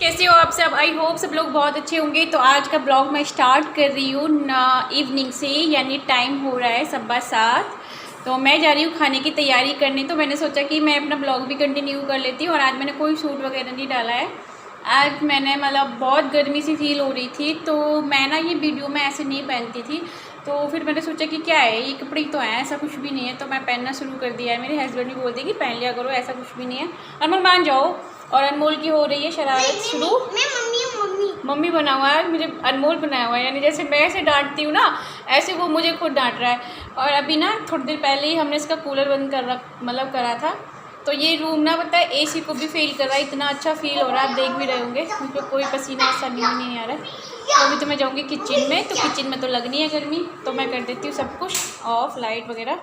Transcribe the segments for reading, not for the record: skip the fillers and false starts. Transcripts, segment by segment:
कैसे हो आप सब? आई होप सब लोग बहुत अच्छे होंगे। तो आज का ब्लॉग मैं स्टार्ट कर रही हूँ इवनिंग से, यानी टाइम हो रहा है 7:15। तो मैं जा रही हूँ खाने की तैयारी करने। तो मैंने सोचा कि मैं अपना ब्लॉग भी कंटिन्यू कर लेती हूँ। और आज मैंने कोई सूट वगैरह नहीं डाला है। आज मैंने मतलब बहुत गर्मी सी फील हो रही थी, तो मैं ना ये वीडियो में ऐसे नहीं पहनती थी। तो फिर मैंने सोचा कि क्या है, ये कपड़े तो हैं, ऐसा कुछ भी नहीं है। तो मैं पहनना शुरू कर दिया है। मेरे हस्बैंड भी बोलते हैं कि पहन लिया करो, ऐसा कुछ भी नहीं है। अनमोल मान जाओ। और अनमोल की हो रही है शरारत शुरू। मम्मी बना हुआ है, मुझे अनमोल बनाया हुआ है। यानी जैसे मैं ऐसे डांटती हूँ ना, ऐसे वो मुझे खुद डांट रहा है। और अभी ना थोड़ी देर पहले ही हमने इसका कूलर बंद करा था। तो ये रूम ना पता है एसी को भी फील कर रहा है, इतना अच्छा फील हो रहा है। आप देख भी रहे होंगे, मुझे कोई पसीना ऐसा नहीं आ रहा है। तो अभी तो मैं जाऊँगी किचन में। तो किचन में तो लगनी है गर्मी, तो मैं कर देती हूँ सब कुछ ऑफ, लाइट वगैरह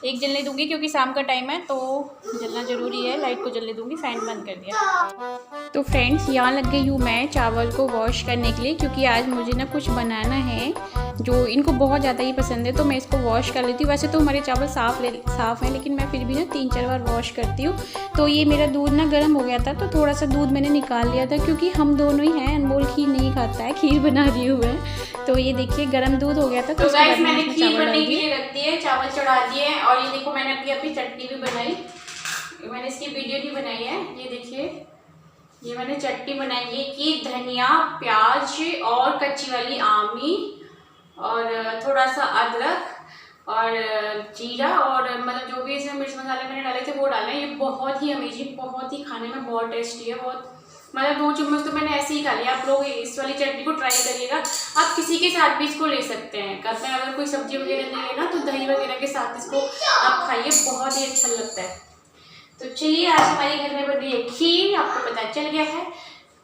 एक जलने दूंगी क्योंकि शाम का टाइम है तो जलना ज़रूरी है। लाइट को जलने दूंगी, फ़ैन बंद कर दिया। तो फ्रेंड्स, यहाँ लग गई हूँ मैं चावल को वॉश करने के लिए, क्योंकि आज मुझे ना कुछ बनाना है जो इनको बहुत ज़्यादा ही पसंद है। तो मैं इसको वॉश कर लेती हूँ। वैसे तो हमारे चावल साफ़ हैं, लेकिन मैं फिर भी ना 3-4 बार वॉश करती हूँ। तो ये मेरा दूध ना गर्म हो गया था, तो थोड़ा सा दूध मैंने निकाल लिया था, क्योंकि हम दोनों ही हैं। अनमोल खीर नहीं खाता है, खीर बना रही हूँ मैं। तो ये देखिए गर्म दूध हो गया था। तो गाइस मैंने खीर बनने के लिए रख दी है, चावल चढ़ा दिए। और ये देखो मैंने अभी चटनी भी बनाई। मैंने इसकी वीडियो नहीं बनाई है। ये देखिए, ये मैंने चटनी बनाई है कि धनिया, प्याज और कच्ची वाली आमी और थोड़ा सा अदरक और जीरा और मतलब जो भी इसमें मिर्च मसाले मैंने डाले थे वो डाले। ये बहुत ही अमेजिंग, बहुत ही खाने में बहुत टेस्टी है। बहुत मतलब 2 चम्मच तो मैंने ऐसे ही खा लिया। आप लोग इस वाली चटनी को ट्राई करिएगा। आप किसी के साथ भी इसको ले सकते हैं। कहते हैं अगर कोई सब्जी वगैरह नहीं है ना, तो दही वगैरह के साथ इसको आप खाइए, बहुत ही अच्छा लगता है। तो चलिए, आज हमारे घर में बन रही है खीर। आपको पता चल गया है,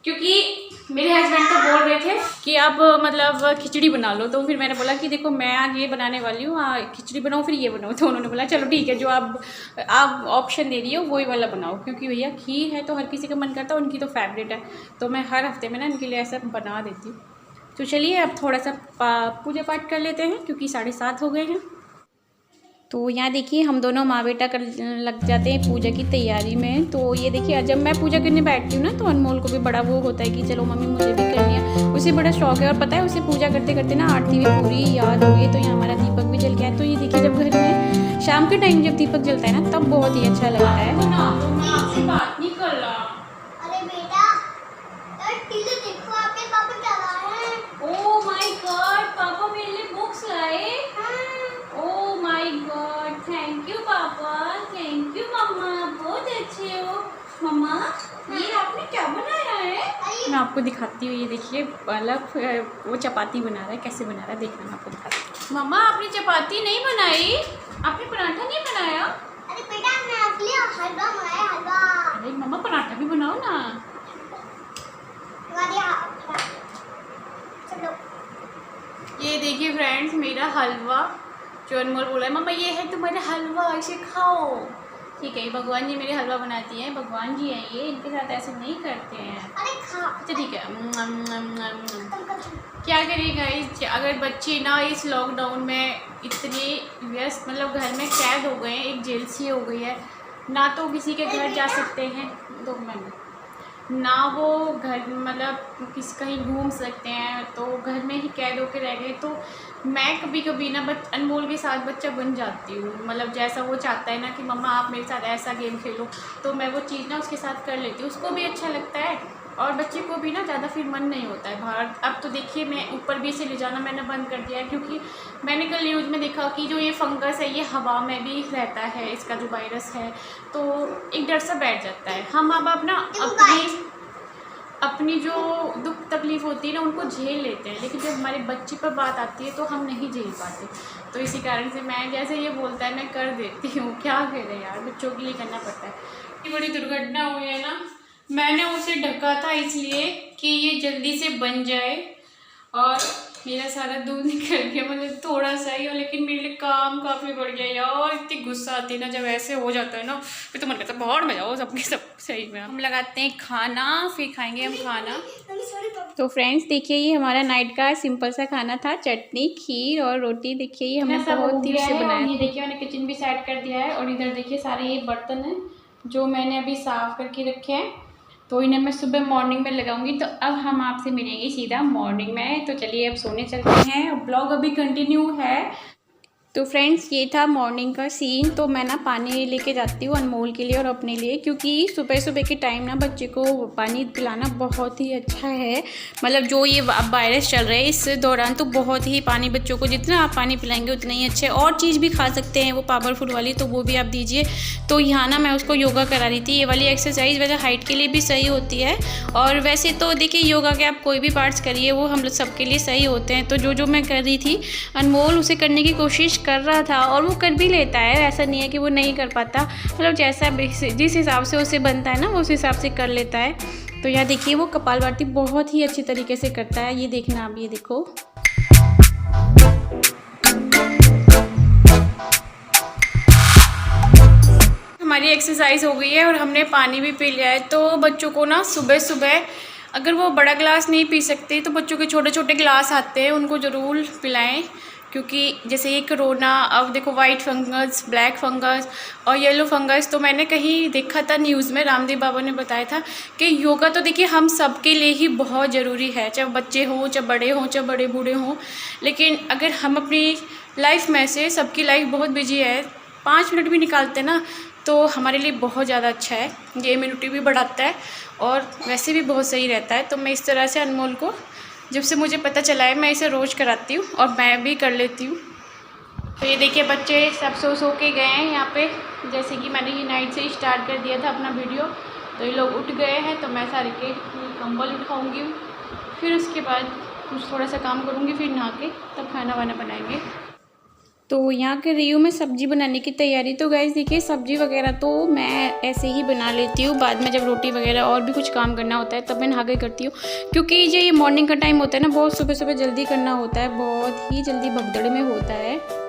क्योंकि मेरे हस्बैंड तो बोल रहे थे कि आप मतलब खिचड़ी बना लो। तो फिर मैंने बोला कि देखो मैं आज ये बनाने वाली हूँ, खिचड़ी बनाओ फिर ये बनाओ। तो उन्होंने बोला चलो ठीक है, जो आप ऑप्शन दे रही हो वही वाला बनाओ, क्योंकि भैया खीर है तो हर किसी का मन करता है, उनकी तो फेवरेट है। तो मैं हर हफ्ते में ना इनके लिए ऐसा बना देती हूँ। तो चलिए अब थोड़ा सा पूजा पाठ कर लेते हैं, क्योंकि 7:30 हो गए हैं। तो यहाँ देखिए हम दोनों माँ बेटा कर लग जाते हैं पूजा की तैयारी में। तो ये देखिए जब मैं पूजा करने बैठती हूँ ना, तो अनमोल को भी बड़ा वो होता है कि चलो मम्मी मुझे भी करनी है। उसे बड़ा शौक है। और पता है उसे पूजा करते करते ना आरती भी पूरी याद हो गई। तो यहाँ हमारा दीपक भी जल गया है। तो ये देखिए जब घर में शाम के टाइम जब दीपक जलता है ना, तब बहुत ही अच्छा लगता है। बात नहीं कर रहा। अरे बेटा देखो आपके पापा क्या लाए हैं। ओह माय गॉड, पापा मेरे लिए बुक्स लाए। Oh my God, thank you पापा, थैंक यू मम्मा, बहुत अच्छे हो। मम्मा ये आपने क्या बनाया है? मैं आपको दिखाती हूँ। ये देखिए अलग वो चपाती बना रहा है। कैसे बना रहा है देखना, मैं आपको दिखाती हूँ। मम्मा आपने चपाती नहीं बनाई, आपने पराठा नहीं बनाया? अरे बेटा मैं आपके लिए हलवा बनाया, हलवा। अरे मम्मा पराठा भी बनाओ ना। ये देखिए फ्रेंड्स मेरा हलवा, जो अनमोल बोला है मम्मा ये है तुम्हारा हलवा, इसे खाओ। ठीक है, भगवान जी मेरे हलवा बनाती हैं, भगवान जी हैं ये, इनके साथ ऐसे नहीं करते हैं। अच्छा ठीक है। क्या करिए गाइस, अगर बच्चे ना इस लॉकडाउन में इतने व्यस्त मतलब घर में कैद हो गए हैं, एक जेल सी हो गई है ना, तो किसी के घर जा सकते हैं 2 मिनट ना, वो घर मतलब किसी कहीं घूम सकते हैं, तो घर में ही कैद होकर रह गए। तो मैं कभी कभी ना अनमोल के साथ बच्चा बन जाती हूँ। मतलब जैसा वो चाहता है ना कि मम्मा आप मेरे साथ ऐसा गेम खेलो, तो मैं वो चीज़ ना उसके साथ कर लेती हूँ। उसको भी अच्छा लगता है और बच्चे को भी ना ज़्यादा फिर मन नहीं होता है बाहर। अब तो देखिए मैं ऊपर भी इसे ले जाना मैंने बंद कर दिया है, क्योंकि मैंने कल न्यूज़ में देखा कि जो ये फंगस है ये हवा में भी रहता है, इसका जो वायरस है, तो एक डर सा बैठ जाता है। हम अब अपना अपनी जो दुख तकलीफ़ होती है ना उनको झेल लेते हैं, लेकिन जब हमारे बच्चे पर बात आती है तो हम नहीं झेल पाते। तो इसी कारण से मैं जैसे ये बोलता है मैं कर देती हूँ। क्या करें यार, बच्चों के लिए करना पड़ता है। इतनी बड़ी दुर्घटना हुई है ना, मैंने उसे ढका था इसलिए कि ये जल्दी से बन जाए, और मेरा सारा दूध निकल गया, मतलब थोड़ा सा ही, लेकिन मेरे लिए काम काफ़ी बढ़ गया यार। इतनी गुस्सा आती है ना जब ऐसे हो जाता है ना, फिर तो मन करता है बाहर में जाओ सबके सब। सही में हम लगाते हैं खाना, फिर खाएंगे हम खाना। तो फ्रेंड्स देखिए ये हमारा नाइट का सिंपल सा खाना था, चटनी, खीर और रोटी। देखिए ये हमने बहुत ही से बनाया। ये देखिए मैंने किचन भी सेट कर दिया है, और इधर देखिए सारे ये बर्तन हैं जो मैंने अभी साफ़ करके रखे हैं। तो इन्हें मैं सुबह मॉर्निंग में लगाऊंगी। तो अब हम आपसे मिलेंगे सीधा मॉर्निंग में। तो चलिए अब सोने चलते हैं, ब्लॉग अभी कंटिन्यू है। तो फ्रेंड्स ये था मॉर्निंग का सीन। तो मैं ना पानी लेके जाती हूँ अनमोल के लिए और अपने लिए, क्योंकि सुबह सुबह के टाइम ना बच्चे को पानी पिलाना बहुत ही अच्छा है। मतलब जो ये वायरस चल रहा है इस दौरान तो बहुत ही पानी बच्चों को जितना आप पानी पिलाएंगे उतना ही अच्छा है। और चीज़ भी खा सकते हैं वो पावरफुल वाली, तो वो भी आप दीजिए। तो यहाँ ना मैं उसको योगा करा रही थी। ये वाली एक्सरसाइज वैसे हाइट के लिए भी सही होती है, और वैसे तो देखिए योगा के आप कोई भी पार्ट्स करिए वो हम लोग सबके लिए सही होते हैं। तो जो मैं कर रही थी, अनमोल उसे करने की कोशिश कर रहा था और वो कर भी लेता है, ऐसा नहीं है कि वो नहीं कर पाता। मतलब जैसा जिस हिसाब से उसे बनता है ना वो उस हिसाब से कर लेता है। तो यहाँ देखिए वो कपालभाति बहुत ही अच्छी तरीके से करता है। ये देखना आप, ये देखो। हमारी एक्सरसाइज हो गई है और हमने पानी भी पी लिया है। तो बच्चों को ना सुबह सुबह अगर वो बड़ा गिलास नहीं पी सकते तो बच्चों के छोटे छोटे गिलास आते हैं, उनको ज़रूर पिलाएं। क्योंकि जैसे ये कोरोना, अब देखो वाइट फंगस, ब्लैक फंगस और येलो फंगस, तो मैंने कहीं देखा था न्यूज़ में, रामदेव बाबा ने बताया था कि योगा तो देखिए हम सबके लिए ही बहुत ज़रूरी है, चाहे बच्चे हों, चाहे बड़े हों, चाहे बड़े बूढ़े हों। लेकिन अगर हम अपनी लाइफ में से, सबकी लाइफ बहुत बिजी है, 5 मिनट भी निकालते ना तो हमारे लिए बहुत ज़्यादा अच्छा है। ये इम्यूनिटी भी बढ़ाता है और वैसे भी बहुत सही रहता है। तो मैं इस तरह से अनमोल को, जब से मुझे पता चला है, मैं इसे रोज़ कराती हूँ और मैं भी कर लेती हूँ। तो ये देखिए बच्चे सब सो के गए हैं यहाँ पे। जैसे कि मैंने ये नाइट से ही स्टार्ट कर दिया था अपना वीडियो, तो ये लोग उठ गए हैं। तो मैं सारे के कंबल उठाऊँगी, फिर उसके बाद कुछ थोड़ा सा काम करूँगी, फिर नहा के तब खाना वाना बनाएंगे। तो यहाँ कर रही हूँ मैं सब्ज़ी बनाने की तैयारी। तो गाइस देखिए सब्ज़ी वगैरह तो मैं ऐसे ही बना लेती हूँ, बाद में जब रोटी वगैरह और भी कुछ काम करना होता है तब मैं नहा के करती हूँ। क्योंकि जो ये मॉर्निंग का टाइम होता है ना, बहुत सुबह सुबह जल्दी करना होता है, बहुत ही जल्दी भगदड़ में होता है।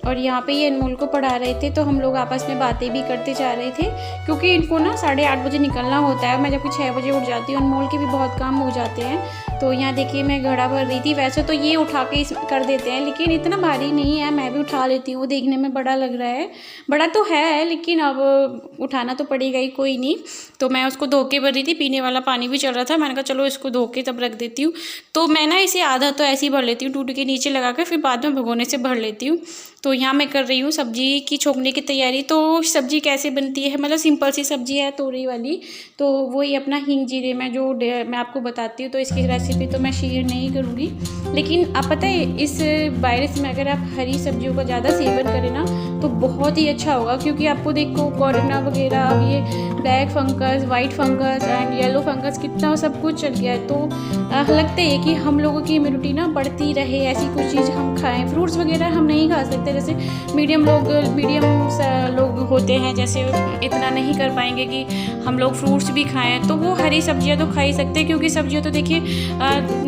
और यहाँ पे ये अनमोल को पढ़ा रहे थे, तो हम लोग आपस में बातें भी करते जा रहे थे, क्योंकि इनको ना 8:30 बजे निकलना होता है। मैं जबकि 6 बजे उठ जाती हूँ, अनमोल के भी बहुत काम हो जाते हैं। तो यहाँ देखिए मैं घड़ा भर रही थी। वैसे तो ये उठा के कर देते हैं, लेकिन इतना भारी नहीं है, मैं भी उठा लेती हूँ। देखने में बड़ा लग रहा है, बड़ा तो है लेकिन अब उठाना तो पड़ेगा ही, कोई नहीं। तो मैं उसको धो के भर रही थी, पीने वाला पानी भी चल रहा था। मैंने कहा चलो इसको धो के तब रख देती हूँ। तो मैं ना इसे आधा तो ऐसे ही भर लेती हूँ, टूट के नीचे लगा कर, फिर बाद में भगोने से भर लेती हूँ। तो यहाँ मैं कर रही हूँ सब्जी की छोंकने की तैयारी। तो सब्जी कैसे बनती है, मतलब सिंपल सी सब्जी है तोरई वाली। तो वही अपना हींग जीरे में जो मैं आपको बताती हूँ। तो इसकी रेसिपी तो मैं शेयर नहीं करूँगी, लेकिन आप पता है इस वायरस में अगर आप हरी सब्जियों का ज़्यादा सेवन करें ना तो बहुत ही अच्छा होगा। क्योंकि आपको देखो कोरोना वगैरह, अब ये black fungus, white fungus and yellow fungus, कितना सब कुछ चल गया है। तो लगता है कि हम लोगों की इम्यूनिटी ना बढ़ती रहे, ऐसी कुछ चीज़ हम खाएं। फ्रूट्स वगैरह हम नहीं खा सकते, जैसे मीडियम लोग होते हैं, जैसे इतना नहीं कर पाएंगे कि हम लोग फ्रूट्स भी खाएं। तो वो हरी सब्जियां तो खा ही सकते हैं, क्योंकि सब्जियां तो देखिए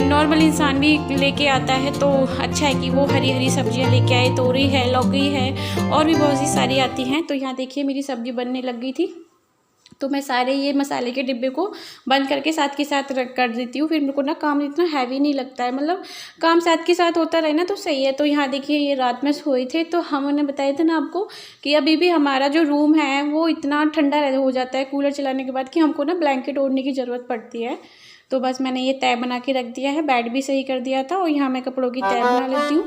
नॉर्मल इंसान भी लेके आता है। तो अच्छा है कि वो हरी हरी सब्जियां लेके आए, तोरई है, लौकी है, और भी बहुत सी सारी आती हैं। तो यहाँ देखिए मेरी सब्जी बनने लग गई थी। तो मैं सारे ये मसाले के डिब्बे को बंद करके साथ के साथ रख कर देती हूँ। फिर मेरे को ना काम इतना हैवी नहीं लगता है, मतलब काम साथ के साथ होता रहे ना तो सही है। तो यहाँ देखिए ये रात में सोए थे, तो हमने बताया था ना आपको कि अभी भी हमारा जो रूम है वो इतना ठंडा हो जाता है कूलर चलाने के बाद कि हमको ना ब्लैंकेट ओढ़ने की ज़रूरत पड़ती है। तो बस मैंने ये तय बना के रख दिया है, बेड भी सही कर दिया था, और यहाँ मैं कपड़ों की तय बना लेती हूँ।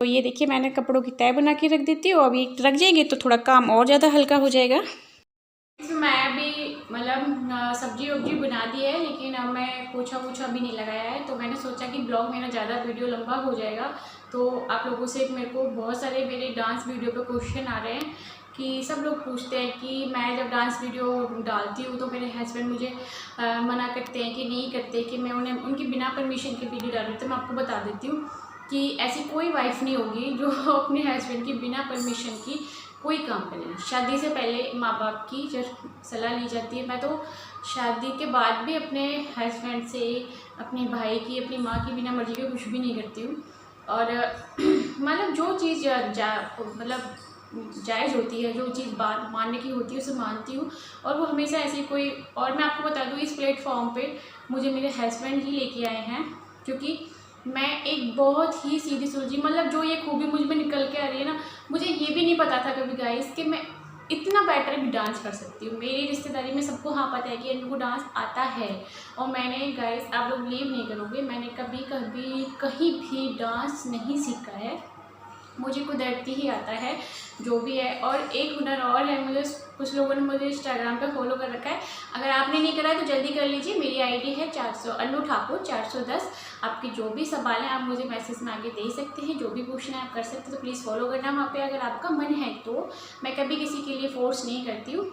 ये देखिए मैंने कपड़ों की तय बना के रख देती हूँ। अभी रख जाएंगे तो थोड़ा काम और ज़्यादा हल्का हो जाएगा। मैं अभी मतलब सब्जी वब्जी बना दी है, लेकिन अब मैं पोछा वोछा भी नहीं लगाया है। तो मैंने सोचा कि ब्लॉग मेरा ज़्यादा वीडियो लंबा हो जाएगा। तो आप लोगों से मेरे को बहुत सारे मेरे डांस वीडियो पे क्वेश्चन आ रहे हैं कि सब लोग पूछते हैं कि मैं जब डांस वीडियो डालती हूँ तो मेरे हस्बैंड मुझे मना करते हैं कि नहीं करते, कि मैं उन्हें उनकी बिना परमिशन के वीडियो डाल रही हूँ। तो मैं आपको बता देती हूँ कि ऐसी कोई वाइफ नहीं होगी जो अपने हस्बैंड की बिना परमिशन की कोई काम करे। शादी से पहले माँ बाप की जब सलाह ली जाती है। मैं तो शादी के बाद भी अपने हस्बैंड से, अपने भाई की, अपनी माँ की बिना मर्जी के कुछ भी नहीं करती हूँ। और मतलब जो चीज़ मतलब जायज़ होती है, जो चीज़ बात मानने की होती है उसे मानती हूँ। और वो हमेशा ऐसी कोई, और मैं आपको बता दूँ इस प्लेटफॉर्म पे मुझे मेरे हस्बैंड ही लेके आए हैं, क्योंकि मैं एक बहुत ही सीधी सुलझी, मतलब जो ये खूबी मुझ में निकल के आ रही है ना, मुझे ये भी नहीं पता था कभी गाइस कि मैं इतना बेटर भी डांस कर सकती हूँ। मेरी रिश्तेदारी में सबको हाँ पता है कि इनको डांस आता है, और मैंने गाइस, आप लोग बिलीव नहीं करोगे, मैंने कभी कभी कहीं भी डांस नहीं सीखा है, मुझे कुदरती ही आता है जो भी है। और एक हुनर और है, मुझे कुछ लोगों ने मुझे इंस्टाग्राम पे फॉलो कर रखा है, अगर आपने नहीं करा है तो जल्दी कर लीजिए। मेरी आईडी है 400 अन्नू ठाकुर 410। आपके जो भी सवाल हैं आप मुझे मैसेज में आके दे सकते हैं, जो भी पूछना है आप कर सकते हैं, तो प्लीज़ फॉलो करना वहाँ पे अगर आपका मन है तो। मैं कभी किसी के लिए फोर्स नहीं करती हूँ।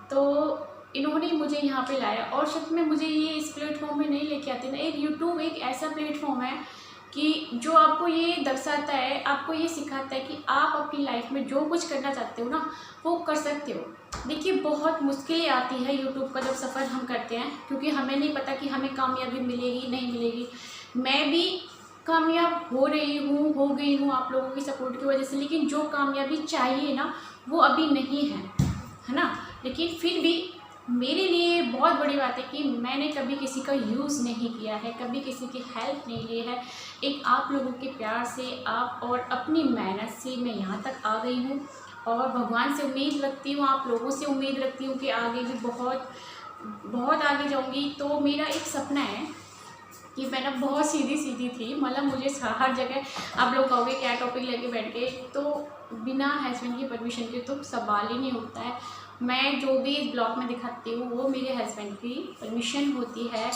तो इन्होंने मुझे यहाँ पे लाया, और सच में मुझे ये इस प्लेटफॉर्म में नहीं लेके आते ना। एक यूट्यूब एक ऐसा प्लेटफॉर्म है कि जो आपको ये दर्शाता है, आपको ये सिखाता है कि आप अपनी लाइफ में जो कुछ करना चाहते हो ना वो कर सकते हो। देखिए बहुत मुश्किलें आती है यूट्यूब का जब सफ़र हम करते हैं, क्योंकि हमें नहीं पता कि हमें कामयाबी मिलेगी नहीं मिलेगी। मैं भी कामयाब हो रही हूँ, हो गई हूँ आप लोगों की सपोर्ट की वजह से, लेकिन जो कामयाबी चाहिए ना वो अभी नहीं है ना। लेकिन फिर भी मेरे लिए बहुत बड़ी बात है कि मैंने कभी किसी का यूज़ नहीं किया है, कभी किसी की हेल्प नहीं ली है। एक आप लोगों के प्यार से, आप और अपनी मेहनत से मैं यहाँ तक आ गई हूँ, और भगवान से उम्मीद रखती हूँ, आप लोगों से उम्मीद रखती हूँ कि आगे भी बहुत बहुत आगे जाऊँगी। तो मेरा एक सपना है कि मैं ना बहुत सीधी सीधी थी, मतलब मुझे हर जगह आप लोग कहोगे क्या टॉपिक लेके बैठ गए, तो बिना हस्बैंड की परमिशन के तो सवाल ही नहीं उठता है। मैं जो भी इस ब्लॉग में दिखाती हूँ वो मेरे हस्बैंड की परमिशन होती है,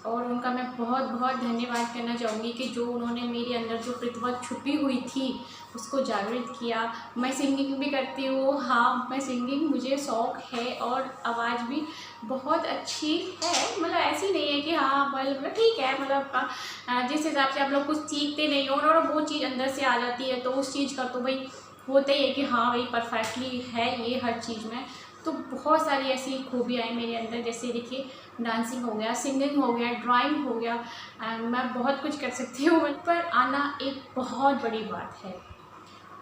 और उनका मैं बहुत बहुत धन्यवाद करना चाहूँगी कि जो उन्होंने मेरे अंदर जो प्रतिभा छुपी हुई थी उसको जागृत किया। मैं सिंगिंग भी करती हूँ, हाँ मैं सिंगिंग, मुझे शौक़ है, और आवाज़ भी बहुत अच्छी है, मतलब ऐसी नहीं है कि हाँ मतलब ठीक है, मतलब जिस हिसाब से आप लोग कुछ सीखते नहीं हो और वो चीज़ अंदर से आ जाती है तो उस चीज़ का तो भाई होता ही है कि हाँ भाई परफेक्टली है ये हर चीज़ में। तो बहुत सारी ऐसी खूबियाँ हैं मेरे अंदर, जैसे देखिए डांसिंग हो गया, सिंगिंग हो गया, ड्राइंग हो गया, मैं बहुत कुछ कर सकती हूँ। पर आना एक बहुत बड़ी बात है।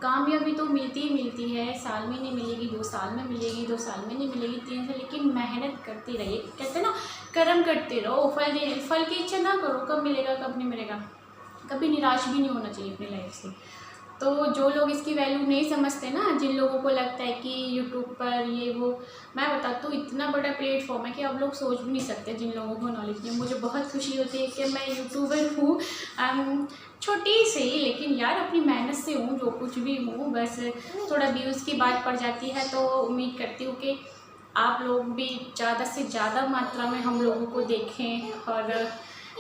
कामयाबी तो मिलती ही मिलती है, साल में नहीं मिलेगी, 2 साल में मिलेगी, 2 साल में नहीं मिलेगी, 3 साल, लेकिन मेहनत करते रहिए। कहते हैं ना कर्म करते रहो, फल की इच्छा ना करो कब मिलेगा कब नहीं मिलेगा। कभी निराश भी नहीं होना चाहिए अपनी लाइफ से। तो जो लोग इसकी वैल्यू नहीं समझते ना, जिन लोगों को लगता है कि यूट्यूब पर ये वो, मैं बताती हूँ इतना बड़ा प्लेटफॉर्म है कि आप लोग सोच भी नहीं सकते। जिन लोगों को नॉलेज नहीं, मुझे बहुत खुशी होती है कि मैं यूट्यूबर हूँ, छोटी सी, लेकिन यार अपनी मेहनत से हूँ, जो कुछ भी हूँ। बस थोड़ा व्यूज़ की बात पड़ जाती है, तो उम्मीद करती हूँ कि आप लोग भी ज़्यादा से ज़्यादा मात्रा में हम लोगों को देखें। और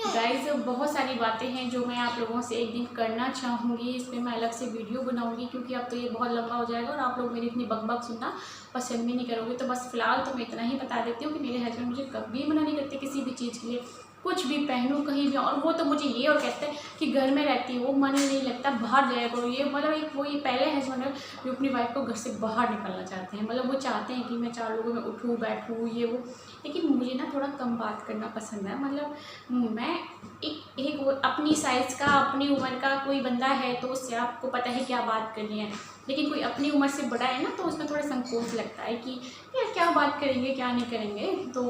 गाइस बहुत सारी बातें हैं जो मैं आप लोगों से एक दिन करना चाहूँगी, इस पर मैं अलग से वीडियो बनाऊँगी, क्योंकि अब तो ये बहुत लंबा हो जाएगा और आप लोग मेरी इतनी बकबक सुनना पसंद भी नहीं करोगे। तो बस फिलहाल तो मैं इतना ही बता देती हूँ कि मेरे हस्बैंड मुझे कभी मना नहीं करते किसी भी चीज़ के लिए, कुछ भी पहनूँ कहीं भी। और वो तो मुझे ये और कहते हैं कि घर में रहती हो, मन ही नहीं लगता, बाहर जाया करो। ये मतलब एक वो ये पहले हस्बैंड है जो अपनी वाइफ को घर से बाहर निकलना चाहते हैं, मतलब वो चाहते हैं कि मैं 4 लोगों में उठूँ बैठूँ ये वो। लेकिन मुझे ना थोड़ा कम बात करना पसंद है, मतलब मैं एक अपनी साइज़ का, अपनी उम्र का कोई बंदा है तो उससे आपको पता है क्या बात करनी है, लेकिन कोई अपनी उम्र से बड़ा है ना तो उसमें थोड़ा संकोच लगता है कि यार क्या बात करेंगे क्या नहीं करेंगे। तो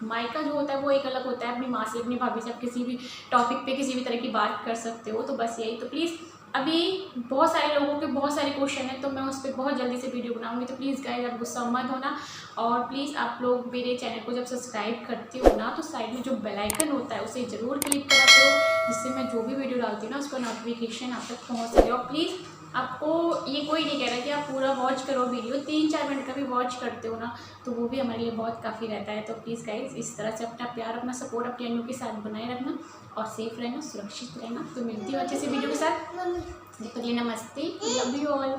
मायका जो होता है वो एक अलग होता है, अपनी माँ से अपनी भाभी से आप किसी भी टॉपिक पे किसी भी तरह की बात कर सकते हो। तो बस यही, तो प्लीज़ अभी बहुत सारे लोगों के बहुत सारे क्वेश्चन हैं, तो मैं उस पर बहुत जल्दी से वीडियो बनाऊंगी, तो प्लीज़ गाइस आप गुस्सा मत होना। और प्लीज़ आप लोग मेरे चैनल को जब सब्सक्राइब करते हो ना तो साइड में जो बेल आइकन होता है उसे ज़रूर क्लिक करा करो, जिससे मैं जो भी वीडियो डालती हूँ ना उसका नोटिफिकेशन आप तक पहुँच सके। और प्लीज़ आपको ये कोई नहीं कह रहा कि आप पूरा वॉच करो वीडियो, 3-4 मिनट का भी वॉच करते हो ना तो वो भी हमारे लिए बहुत काफ़ी रहता है। तो प्लीज़ गाइस इस तरह से अपना प्यार अपना सपोर्ट अपने अन्नू के साथ बनाए रखना और सेफ रहना, सुरक्षित रहना। तो मिलती हूँ अच्छे से वीडियो के साथ, नमस्ते, लव यू ऑल।